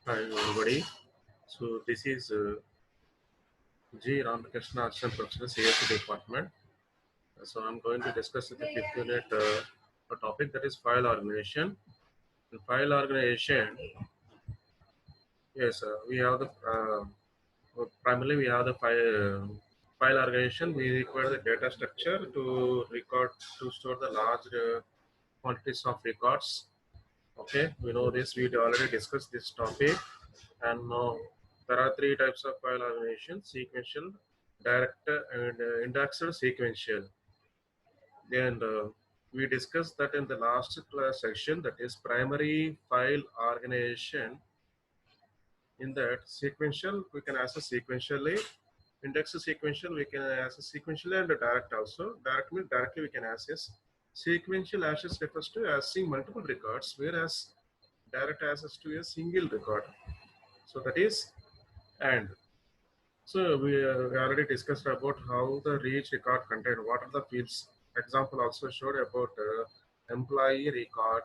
Hi everybody. So this is G. Ramakrishna Assistant Professor, CSE Department. So I'm going to discuss with the fifth unit a topic that is file organization. In file organization, yes, we have the primarily we have the file organization. We require the data structure to record to store the large quantities of records. Okay, we know this. We already discussed this topic. And now there are three types of file organization: sequential, direct, and indexed sequential. And we discussed that in the last class section, that is primary file organization. In that sequential, we can access sequentially. Index sequential, we can access sequentially, and direct also. Direct means directly we can access. Sequential access refers to accessing multiple records, whereas direct access to a single record. So that is and so we already discussed about how the reach record content, what are the fields. Example also showed about employee record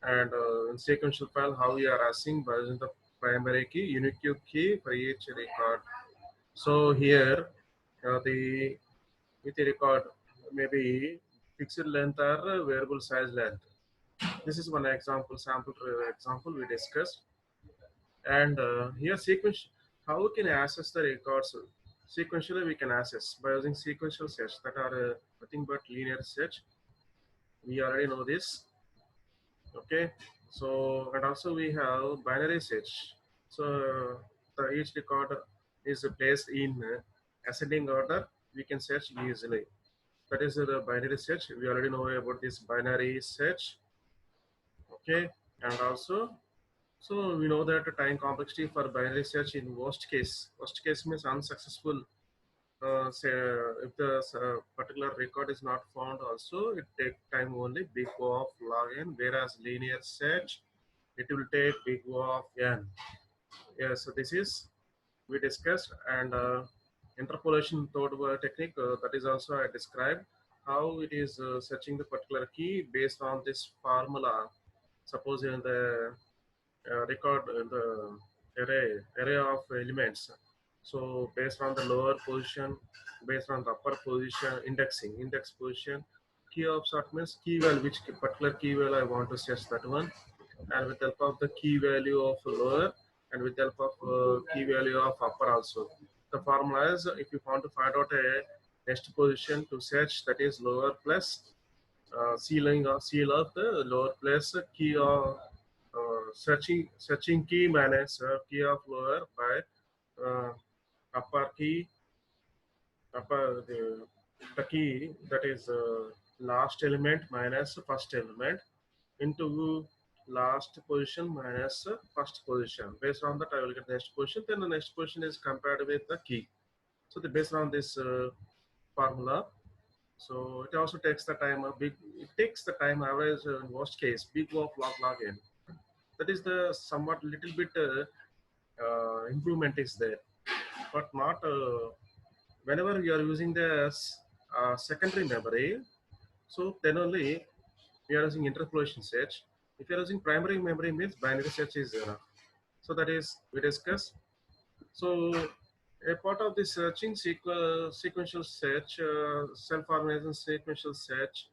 and in sequential file how we are asking by using the primary key, unique key for each record. So here the with the record maybe fixed length or variable size length. This is one example, sample example we discussed. And here sequence, how we can access the records sequentially? We can access by using sequential search that are nothing but linear search. We already know this. Okay, so and also we have binary search. So the each record is placed in ascending order. We can search easily. That is the binary search. We already know about this binary search. Okay, and also so we know that the time complexity for binary search in worst case means unsuccessful. Say if the particular record is not found, also it take time only big O of log n, whereas linear search it will take big O of n. Yeah, so this is we discussed and interpolation thought technique that is also I described how it is searching the particular key based on this formula. Suppose in the record the array of elements. So based on the lower position, based on the upper position, index position, key of sort means key value, which particular key value I want to search that one, and with the help of the key value of lower and with the help of key value of upper also. The formula is if you want to find out a next position to search, that is lower plus seal of the lower plus key of searching key minus key of lower by uh, upper key upper the key that is last element minus first element into last position minus first position. Based on that, I will get the next position. Then the next position is compared with the key. So the based on this formula, so it also takes the time. It takes the time average in worst case big O of log n. That is the somewhat little bit improvement is there, but not whenever you are using the secondary memory. So then only we are using interpolation search. If you are using primary memory means binary search is enough. So that is we discuss. So a part of the searching sequential search, self-organizing sequential search,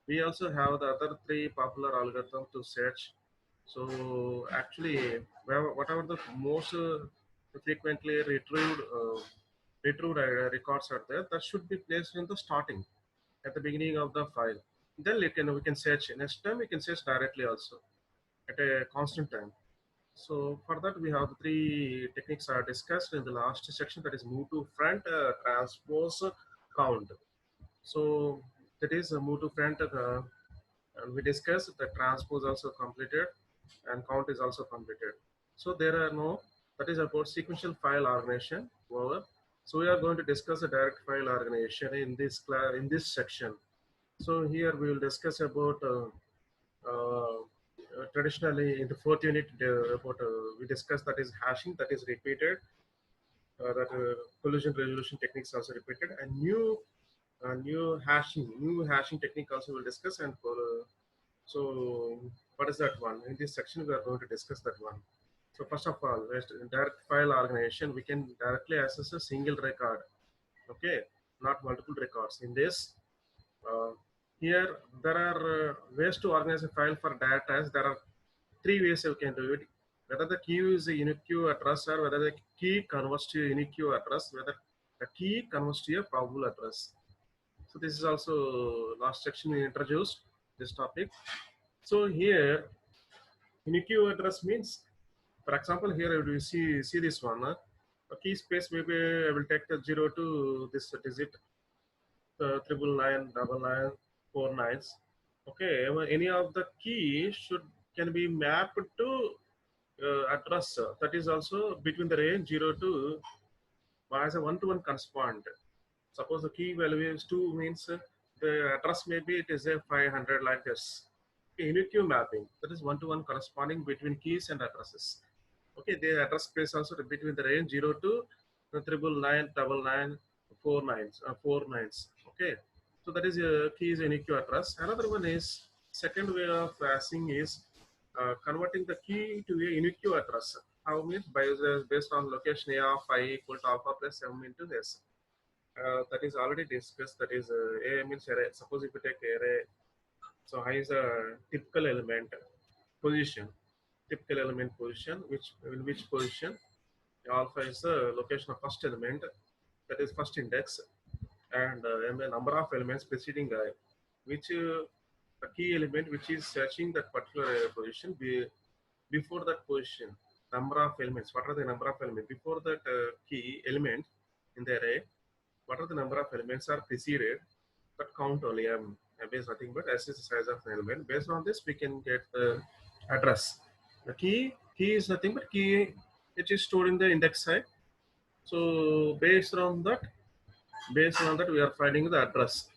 we also have the other three popular algorithm to search. So actually, whatever the most frequently retrieved records are there, that should be placed in the starting at the beginning of the file. Then we can search. Next time we can search directly also at a constant time. So for that we have the three techniques are discussed in the last section. That is move to front, transpose, count. So that is a move to front. And we discussed the transpose also completed and count is also completed. So there are no, that is about sequential file organization over. So we are going to discuss a direct file organization in this class, in this section. So here we will discuss about traditionally in the fourth unit about we discussed that is hashing, that is repeated, that collision resolution techniques also repeated, and new hashing technique also we'll discuss. And for so what is that one? In this section we are going to discuss that one. So first of all, in direct file organization, we can directly access a single record. Okay, not multiple records. In this, uh, here there are ways to organize a file for data. As there are three ways you can do it. Whether the key is a unique address or whether the key converts to a unique address, whether the key converts to a probable address. So this is also last section we introduced this topic. So here unique address means, for example, here we see this one. A key space, maybe I will take the 0 to this digit, 9999949. Okay, any of the key should can be mapped to address that is also between the range 0 to as a one-to-one correspond. Suppose the key value is 2 means the address maybe it is a 500 like this. Okay, unique mapping, that is one-to-one corresponding between keys and addresses. Okay, the address space also between the range 0 to 9999949 Okay, so that is a key is unique address. Another one is second way of passing is converting the key to a unique address. How means based on location A of I equal to alpha plus m into s. That is already discussed. That is A means array. Suppose if you take array, so I is a typical element position, typical element position, which in which position alpha is the location of first element, that is first index, and a number of elements preceding I, which a key element which is searching that particular position before that position. Number of elements. What are the number of elements before that key element in the array? What are the number of elements are preceded? That count only. Base nothing but S is the size of an element. Based on this, we can get the address. The key is nothing but key which is stored in the index side. So based on that, we are finding the address.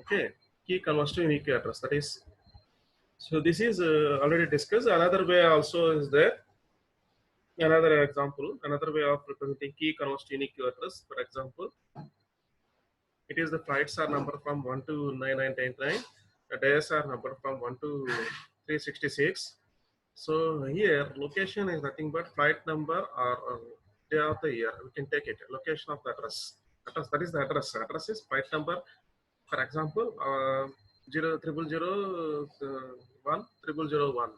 Okay, key converts to unique address. That is. So this is already discussed. Another way also is there. Another example, another way of representing key converts to unique address. For example, it is the flights are number from 1 to 9999. The days are number from 1 to 366. So here location is nothing but flight number or day of the year. We can take it. Location of the address. Address, that is the address. Address is flight number. For example, 00001.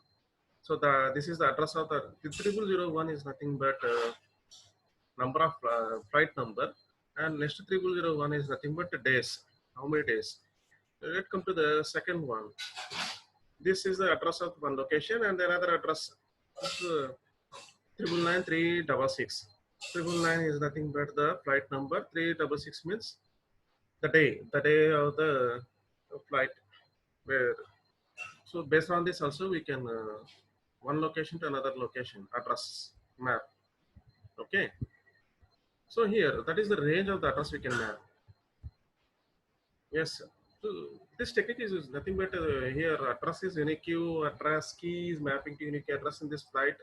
So this is the address of the 00001 is nothing but number of flight number, and next 3001 is nothing but days. How many days? Let's come to the second one. This is the address of one location, and another address is 999,366. 999 is nothing but the flight number. 366 means the day of the flight. Where so based on this also we can one location to another location address map. Okay. So here that is the range of the address we can map. Yes. So this technique is nothing but here address is unique address key is mapping to unique address in this flight.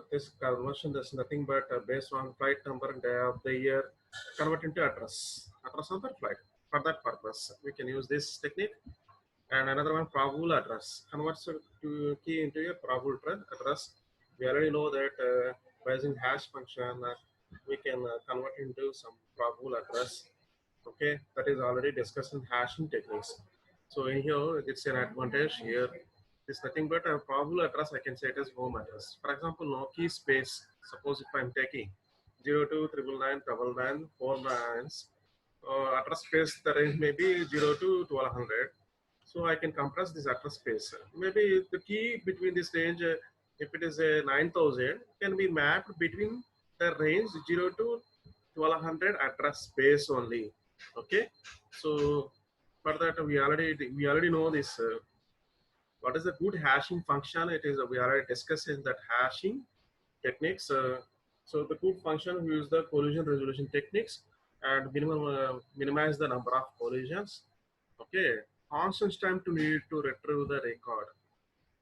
This conversion is nothing but based on flight number and day of the year convert into address of the flight. For that purpose, we can use this technique. And another one, probable address, converts to key into a probable address. We already know that by using hash function, we can convert into some probable address. Okay, that is already discussed in hashing techniques. So in here, it's an advantage here. It's nothing but a probable address. I can say it as home address. For example, no key space. Suppose if I'm taking 029999949, address space, the range may be 0 to 1200. So I can compress this address space. Maybe the key between this range, if it is a 9000, can be mapped between the range 0 to 1200 address space only. Okay, so for that we already know this. What is the good hashing function? It is we already discussed in that hashing techniques. So the good function, we use the collision resolution techniques and minimize the number of collisions. Okay, constant time to need to retrieve the record.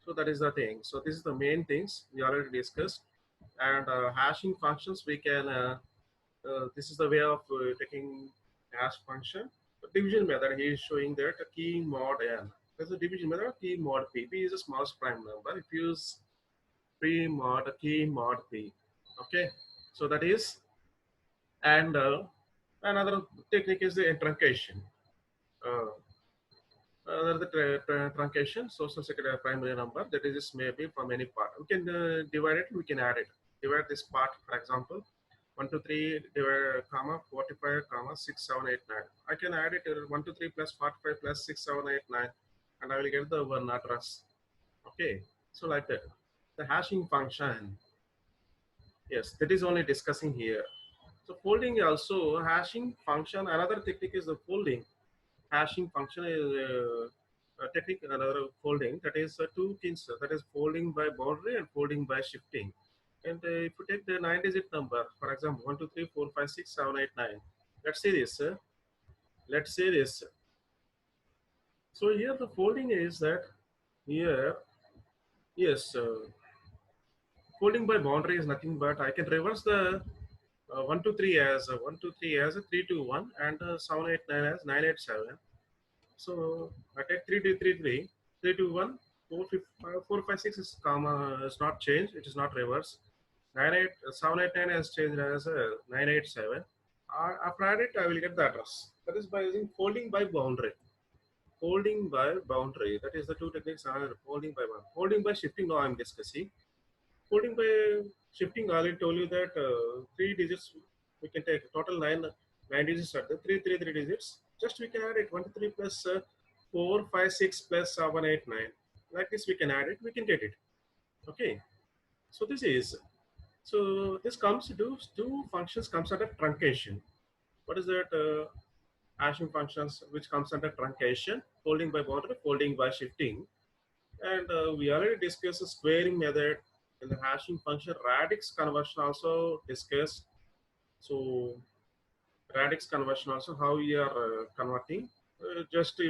So that is the thing. So this is the main things we already discussed. And hashing functions, we can this is the way of taking hash function. The division method, he is showing that key mod n. There's a division method of P mod P. P is the smallest prime number. If you use P mod K mod P. Okay, so that is, and another technique is the truncation. Uh, Another truncation, social security primary number, that is maybe from any part. We can divide it, we can add it. Divide this part, for example, 1 to 3 divide, comma 45 comma 6 7 8 9. I can add it 1 to 3 plus 45 plus 6 7 8 9, and I will get the one address. Okay, so like that. The hashing function, yes, that is only discussing here. So folding also hashing function. Another technique is the folding. Hashing function is a technique, another folding, that is two things, that is folding by boundary and folding by shifting. And if you take the 9-digit number, for example, 1 2 3 4 5 6 7 8 9, let's see this. Let's say this. So here the folding is that here, yes, folding by boundary is nothing but I can reverse the 1 2 3 as 1 2 3 as a 3 2 1 and 7 8 9 as 9 8 7. So I take 3 2 3 3 3 2 1 4 5 4 5 6 is comma is not changed, it is not reverse. 9 8 7 8 9 has changed as 9 8 7. After add it, I will get the address. That is by using folding by boundary. Folding by boundary. That is the two techniques. Folding by boundary. Folding by shifting. Now I am discussing. Folding by shifting. I already told you that 3 digits we can take. Total nine digits are there. Three digits. Just we can add it. 1 to 3 plus 4 5 6 plus 7 8 9. Like this we can add it. We can get it. Okay. So this is. So this comes to two functions comes under truncation. What is that? Hashing functions which comes under truncation, folding by boundary, folding by shifting. And we already discussed the squaring method in the hashing function. Radix conversion also discussed. So radix conversion also, how we are converting. Just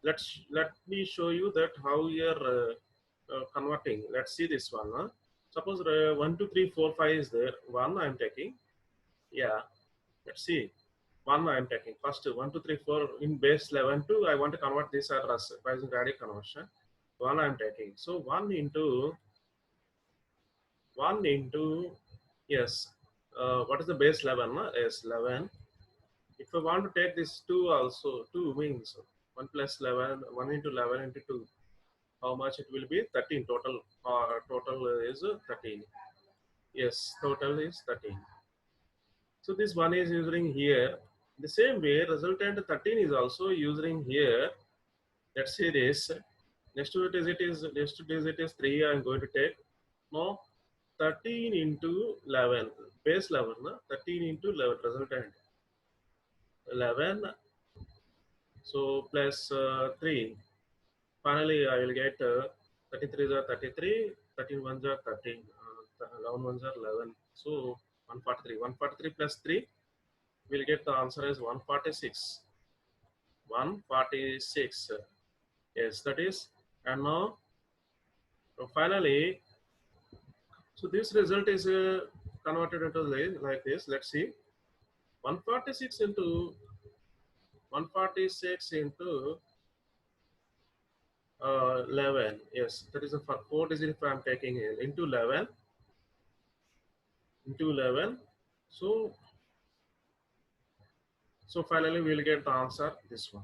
let me show you that how we are converting. Let's see this one. Huh? Suppose 1 2 3 4 5 is there. 1 I'm taking. Yeah. Let's see. 1 I am taking. First 1 2 3 4 in base 11 to I want to convert this address by using radical conversion. 1 I am taking. So 1 into yes. What is the base 11? Yes, 11. If I want to take this 2 also, 2 means 1 plus 11, 1 into 11 into 2. How much it will be? 13 total. Total is 13. Yes, total is 13. So this one is using here. The same way, resultant 13 is also using here. Let's see this. Next digit is 3. I'm going to take. Now 13 into 11. Base 11. 13 into 11 resultant. 11. So plus 3. Finally, I will get 33 is 33. 13 ones are 13. 11 ones are 11. So 143. 143 plus 3. We'll get the answer is 146. 146. Yes, that is. And now finally, so this result is converted into like this. Let's see. 146 into 146 into 11. Yes, that is a for 4 digit if I'm taking it into 11. Into 11. So finally we'll get the answer. This one.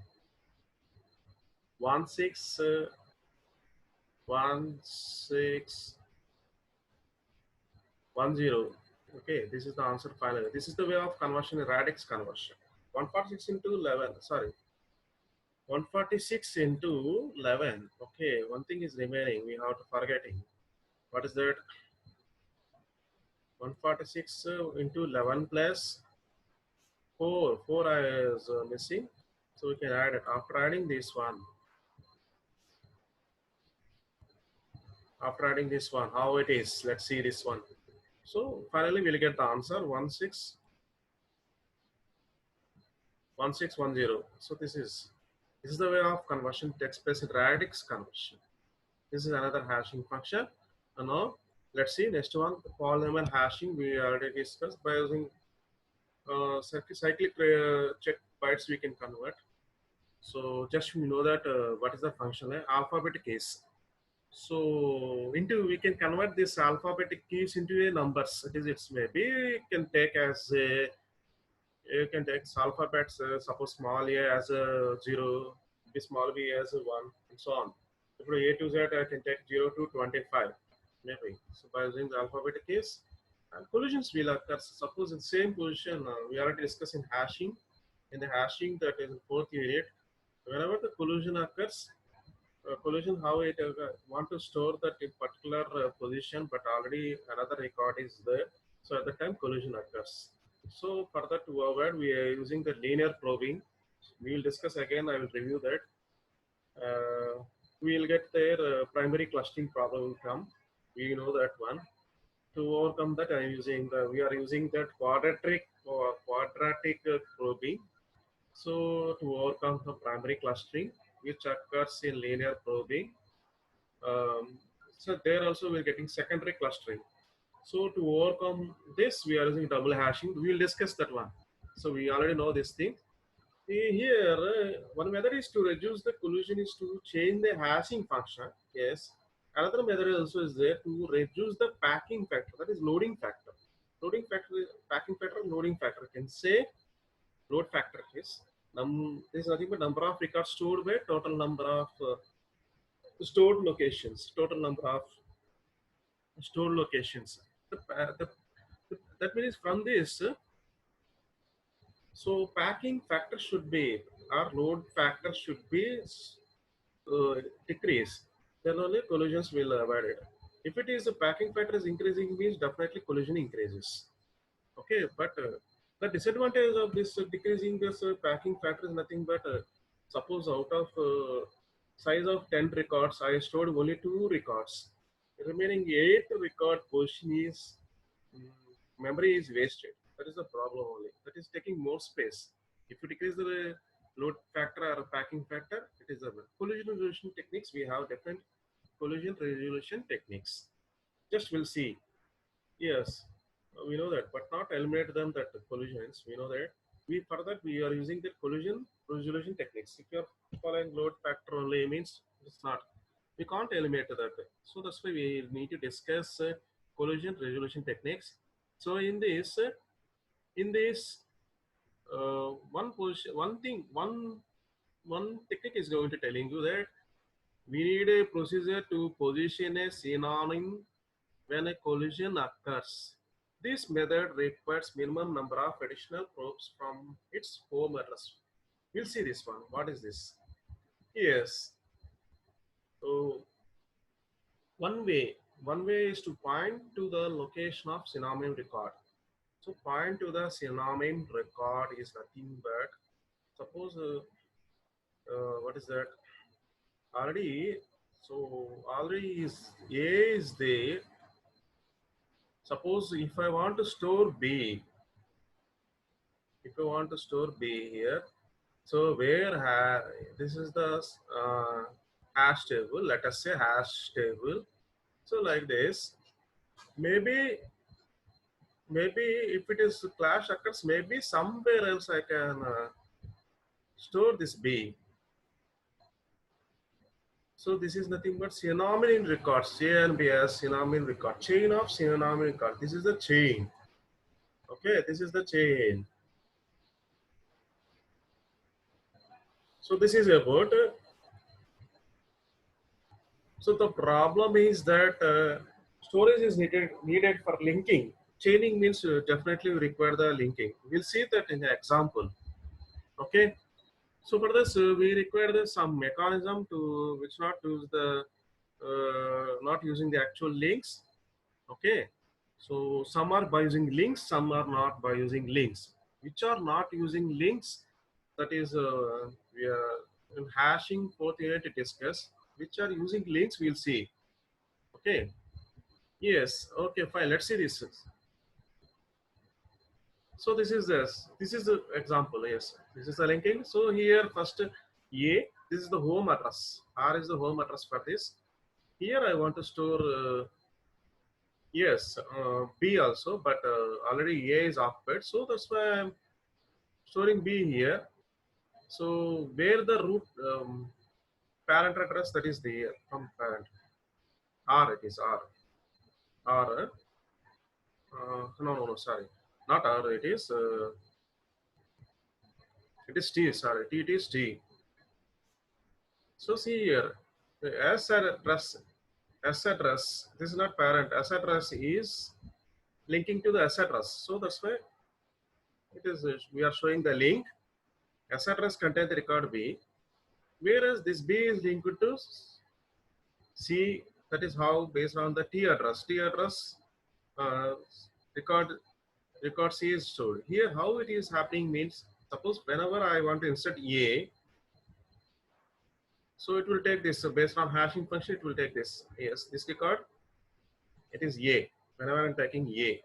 16 10. Okay, this is the answer finally. This is the way of conversion, radix conversion. 146 into 11. Sorry. 146 into 11. Okay, one thing is remaining. We have to forgetting. What is that? 146 into 11 plus 4. 4 is missing. So we can add it. After adding this one. After adding this one, how it is? Let's see this one. So finally we'll get the answer 1610. So this is the way of conversion to express in radix conversion. This is another hashing function. And now let's see next one, polynomial hashing. We already discussed by using cyclic check bytes we can convert. So just we know that what is the function alphabetic keys. So into we can convert this alphabetic keys into a numbers. It is it's maybe can take as a you can take alphabets, suppose small a as a 0, b small b as a 1, and so on. So for A to Z, I can take 0 to 25, maybe. So by using the alphabetic case, and collisions will occur. Suppose in the same position, we already discussed in hashing. In the hashing, that is in fourth unit, whenever the collision occurs, collision how it want to store that in particular position, but already another record is there. So at the time collision occurs. So for that to avoid, we are using the linear probing. We will discuss again. I will review that. We will get their primary clustering problem will come. We know that one. To overcome that, we are using that quadratic probing. So to overcome the primary clustering, which occurs in linear probing, so there also we're getting secondary clustering. So to overcome this, we are using double hashing. We will discuss that one. So we already know this thing. Here, one method is to reduce the collision is to change the hashing function. Yes. Another method also is there to reduce the packing factor. That is loading factor. Loading factor, packing factor, loading factor. Can say load factor is this is nothing but number of records stored by total number of stored locations. Total number of stored locations. That means from this, so packing factor should be, our load factor should be decrease. Then only collisions will avoid it. If it is the packing factor is increasing, means definitely collision increases. Okay, but the disadvantage of this decreasing this packing factor is nothing but suppose out of size of 10 records, I stored only 2 records. The remaining 8 record position is mm, memory is wasted. That is the problem only. That is taking more space. If you decrease the load factor or packing factor, it is a collision resolution techniques. We have different collision resolution techniques. Just we'll see. Yes, we know that, but not eliminate them that the collisions. We know that. We for that we are using the collision resolution techniques. If you're following load factor only means it's not. We can't eliminate that. So that's why we need to discuss collision resolution techniques. So in this one position, one technique is going to telling you that we need a procedure to position a synonym when a collision occurs. This method requires minimum number of additional probes from its home address. We'll see this one. What is this? Yes. So one way is to point to the location of synonym record. So point to the synonym record is nothing but suppose what is that? Already already is A is there. Suppose if I want to store B, if I want to store B here, so this is the hash table. Let us say hash table. So like this, maybe if it is clash occurs, maybe somewhere else I can store this B. So this is nothing but synonym records, CNBS synonym record, chain of synonym record. This is the chain. Okay, this is the chain. So this is about. So the problem is that storage is needed for linking. Chaining means definitely require the linking. We'll see that in the example. Okay. So for this, we require some mechanism to which not use the not using the actual links. Okay. So some are by using links, some are not by using links. Which are not using links, that is we are in hashing fourth unit to discuss. Which are using links, we'll see. Okay. Yes. Okay. Fine. Let's see this. So this is this. This is the example. Yes. This is the linking. So here first A. This is the home address. R is the home address for this. Here I want to store. Yes. B also, but already A is occupied. So that's why I'm storing B here. So where the root parent address, that is the from parent R, it is R. No, sorry, not R, it is T, sorry, T, it is T. So see here, the S address, this is not parent, S address is linking to the S address. So that's why it is, we are showing the link. S address contains the record B, whereas this B is linked to C. That is how, based on the T address, uh, record C is stored. Here, how it is happening means, suppose whenever I want to insert A, so it will take this. So based on hashing function, it will take this. Yes, this record, it is A. Whenever I'm taking A,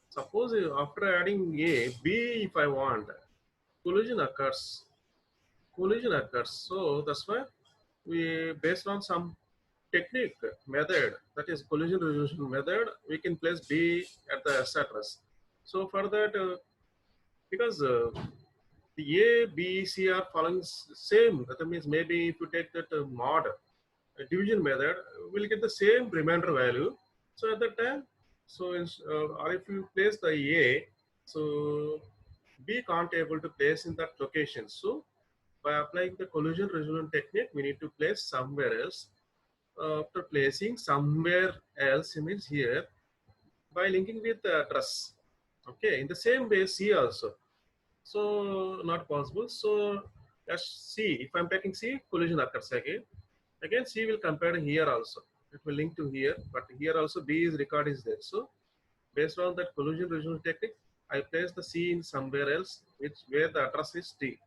suppose after adding A, B, if I want, collision occurs. So that's why we, based on some technique method, that is collision resolution method, we can place B at the S address. So for that, because the A, B, C are following same, that means maybe if you take that mod division method, we'll get the same remainder value. So at that time, so or if you place the A, so B can't able to place in that location. So by applying the collision resolution technique, we need to place somewhere else. After placing somewhere else, means here, by linking with the address. Okay, in the same way, C also. So not possible. So as C, if I'm taking C, collision occurs again. Again, C will compare here also. It will link to here, but here also B is record is there. So based on that collision resolution technique, I place the C in somewhere else, which where the address is T.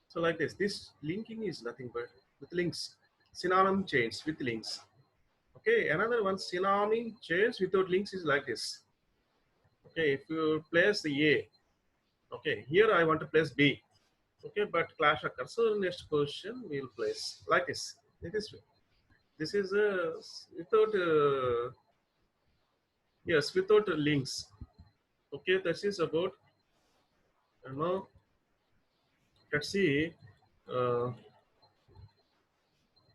So like this, this linking is nothing but with links, synonym chains with links. Okay, another one, synonym chains without links is like this. Okay, if you place the A, okay, here I want to place B. Okay, but clash occurs. So next position we will place like this. This is without yes, without links. Okay, this is about now. Let's see. Uh,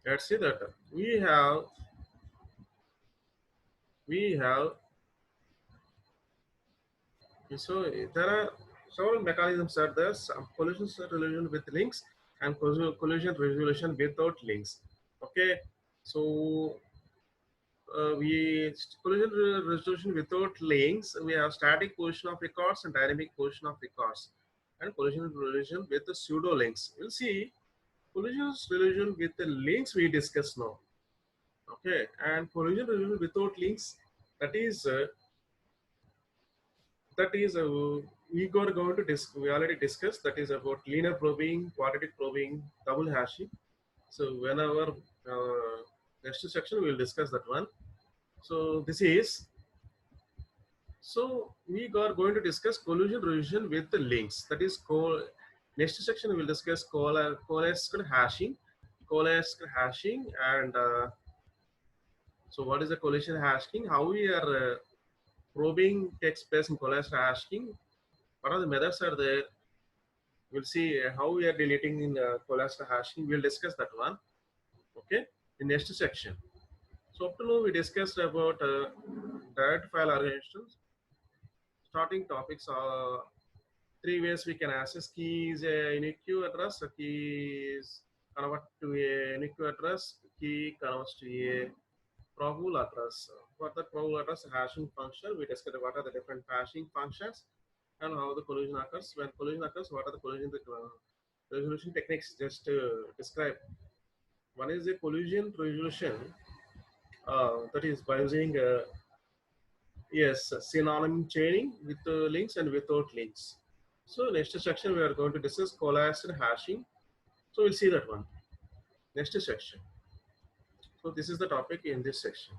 let's see that we have so there are several mechanisms are there. Some collision resolution with links and collision resolution without links. Okay, so we collision resolution without links. We have static position of records and dynamic position of records, and collision resolution with the pseudo links. We'll see collision resolution with the links we discuss now. Okay, and collision resolution without links, that is we got going to we already discussed, that is about linear probing, quadratic probing, double hashing. So whenever next section we will discuss that one. So this is, so we are going to discuss collision resolution with the links. That is next section we will discuss coalesced hashing, and so what is the collision hashing? How we are probing takes place in coalesced hashing. What are the methods are there? We'll see how we are deleting in coalesced hashing. We'll discuss that one. Okay, in next section. So up to now we discussed about direct file organizations. Starting topics are three ways we can access. Key is a unique address. A key is convert to a unique address. Key converts to a probable address. For the probable address hashing function, we discussed what are the different hashing functions and how the collision occurs. When collision occurs, what are the collision resolution techniques? Just describe. One is the collision resolution, that is by using yes, synonym chaining with links and without links. So next section we are going to discuss coalesced hashing. So we'll see that one next section. So this is the topic in this section.